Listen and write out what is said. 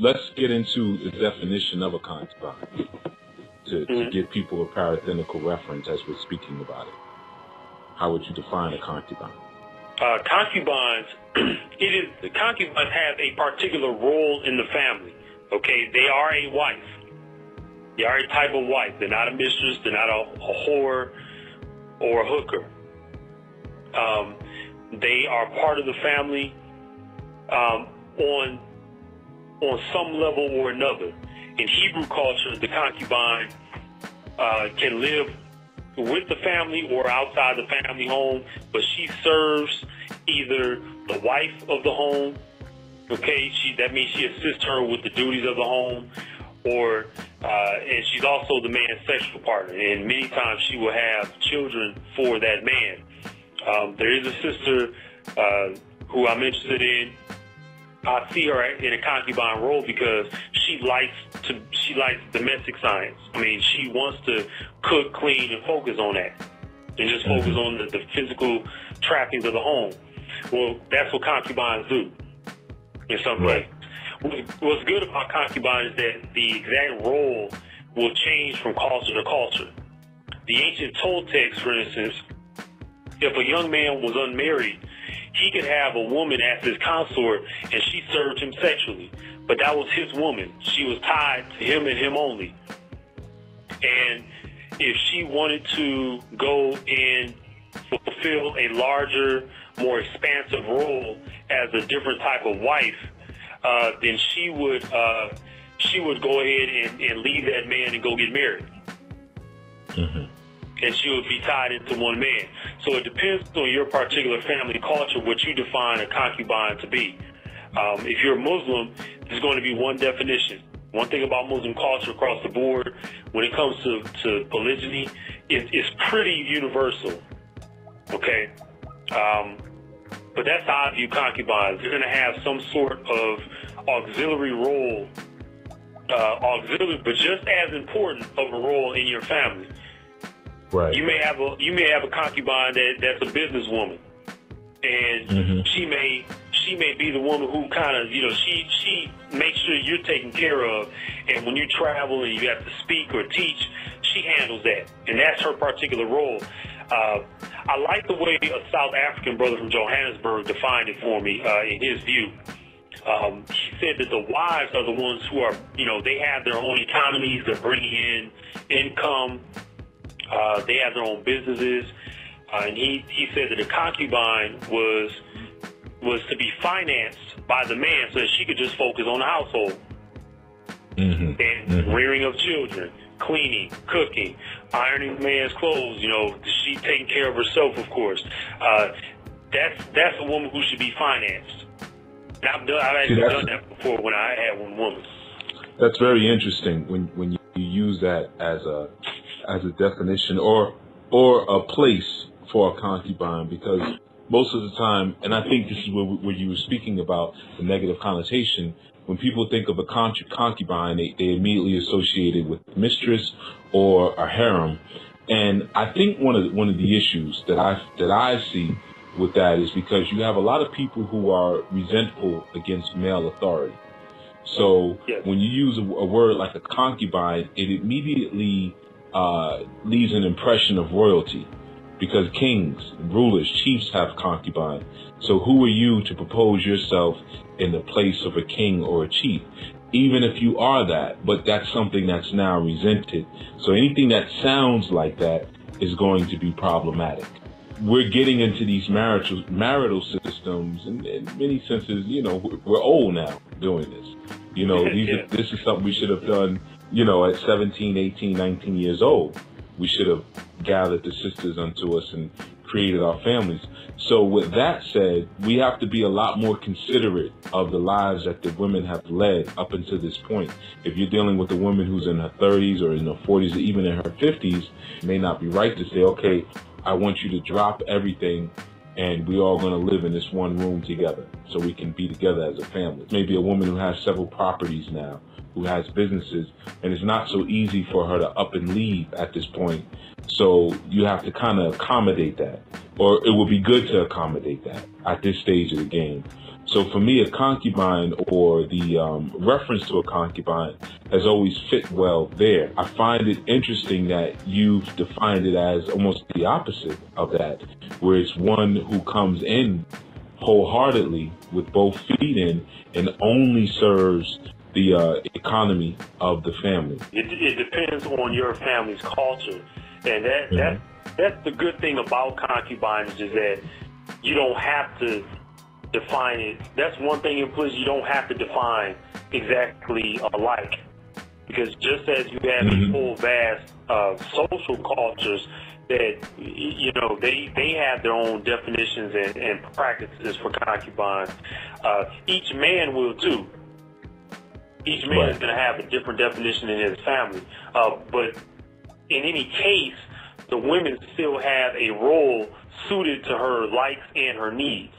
let's get into the definition of a concubine to give people a parathenical reference as we're speaking about it. How would you define a concubine? Concubines, concubines have a particular role in the family. Okay, they are a wife. They are a type of wife. They're not a mistress. They're not a whore or a hooker. They are part of the family on some level or another. In Hebrew culture, the concubine can live with the family or outside the family home, but she serves either the wife of the home, okay, that means she assists her with the duties of the home, or and she's also the man's sexual partner, and many times she will have children for that man. There is a sister who I'm interested in. I see her in a concubine role because she likes domestic science. I mean, she wants to cook, clean, and focus on that, and just focus on the physical trappings of the home. Well, that's what concubines do in some way. What's good about concubine is that the exact role will change from culture to culture. The ancient Toltecs, for instance, if a young man was unmarried, he could have a woman as his consort, and she served him sexually. But that was his woman. She was tied to him and him only. And if she wanted to go and fulfill a larger, more expansive role as a different type of wife, then she would go ahead and leave that man and go get married. And she would be tied into one man. So it depends on your particular family culture what you define a concubine to be. If you're a Muslim, there's going to be one definition. One thing about Muslim culture across the board, when it comes to polygyny, it's pretty universal. Okay? But that's how I view concubines. They're going to have some sort of auxiliary role, but just as important of a role in your family. Right. You may have a concubine that's a businesswoman, and she may be the woman who kind of, she makes sure you're taken care of, and when you travel and you have to speak or teach, she handles that, and that's her particular role. I like the way a South African brother from Johannesburg defined it for me in his view. He said that the wives are the ones who are, they have their own economies, they're bringing in income. They have their own businesses, and he said that a concubine was to be financed by the man so that she could just focus on the household and rearing of children, cleaning, cooking, ironing the man's clothes. She taking care of herself, of course. That's a woman who should be financed. And I've actually done that before when I had one woman. That's very interesting when you use that as a definition or a place for a concubine, because most of the time, and I think this is where you were speaking about the negative connotation, when people think of a concubine, they immediately associate it with mistress or a harem. And I think one of the issues that I see with that is because you have a lot of people who are resentful against male authority. So when you use a word like a concubine, it immediately leaves an impression of royalty, because kings, rulers, chiefs have concubines. So who are you to propose yourself in the place of a king or a chief? Even if you are that, but that's something that's now resented. So anything that sounds like that is going to be problematic. We're getting into these marital systems, and in many senses, we're old now doing this. This is something we should have done, at 17, 18, 19 years old. We should have gathered the sisters unto us and created our families. So with that said, we have to be a lot more considerate of the lives that the women have led up until this point. If you're dealing with a woman who's in her 30s or in her 40s or even in her 50s, it may not be right to say, okay, I want you to drop everything and we all going to live in this one room together so we can be together as a family. Maybe a woman who has several properties now, who has businesses, and it's not so easy for her to up and leave at this point. So you have to kind of accommodate that, or it would be good to accommodate that at this stage of the game. So for me, a concubine, or the reference to a concubine, has always fit well there. I find it interesting that you've defined it as almost the opposite of that, where it's one who comes in wholeheartedly with both feet in and only serves the economy of the family. It depends on your family's culture, and that's the good thing about concubines, is that you don't have to define it. That's one thing in place, you don't have to define exactly alike, because just as you have these whole vast social cultures that, you know, they have their own definitions and practices for concubines, each man will too. Each man is going to have a different definition in his family. But in any case, the women still have a role suited to her likes and her needs.